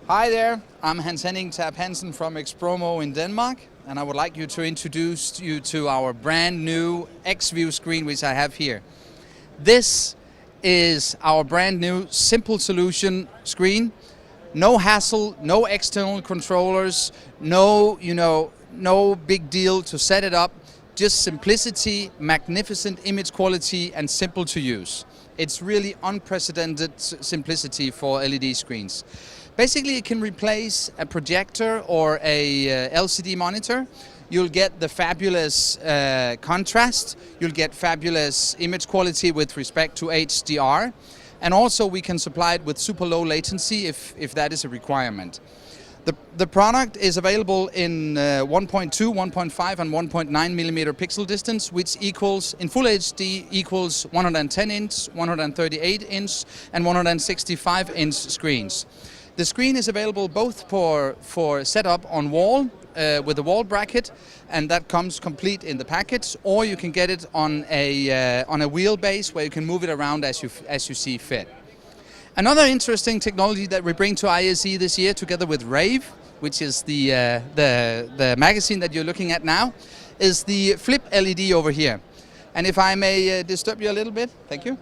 Hi there, I'm Hans Henning Tab Hansen from Expromo in Denmark, and I would like to introduce you to our brand new eXview screen which I have here. This is our brand new simple solution screen. No hassle, no external controllers, no big deal to set it up. Just simplicity, magnificent image quality and simple to use. It's really unprecedented simplicity for LED screens. Basically it can replace a projector or a LCD monitor. You'll get the fabulous contrast, you'll get fabulous image quality with respect to HDR, and also we can supply it with super low latency if that is a requirement. The product is available in 1.2, 1.5 and 1.9 millimeter pixel distance, which equals, in Full HD, equals 110 inch, 138 inch and 165 inch screens. The screen is available both for setup on wall with a wall bracket, and that comes complete in the package, or you can get it on a wheelbase where you can move it around as you see fit. Another interesting technology that we bring to ISE this year together with rAVe, which is the magazine that you're looking at now, is the flip LED over here. And if I may disturb you a little bit, thank you.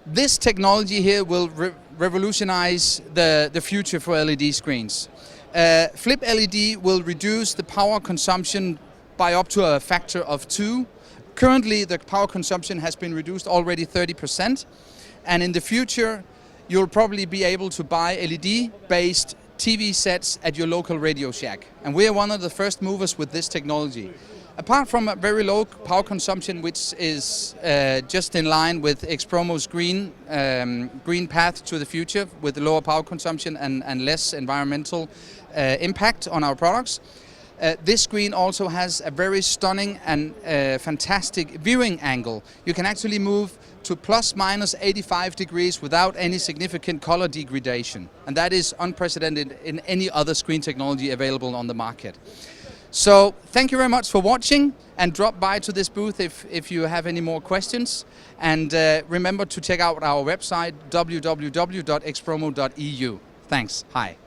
This technology here will revolutionize the future for LED screens. Flip LED will reduce the power consumption by up to a factor of 2. Currently the power consumption has been reduced already 30%, and in the future you'll probably be able to buy LED-based TV sets at your local Radio Shack. And we are one of the first movers with this technology. Apart from a very low power consumption, which is just in line with Expromo's green path to the future with lower power consumption and less environmental impact on our products, this screen also has a very stunning and fantastic viewing angle. You can actually move to ±85 degrees without any significant color degradation. And that is unprecedented in any other screen technology available on the market. So thank you very much for watching, and drop by to this booth if you have any more questions. And remember to check out our website www.expromo.eu. Thanks. Hi.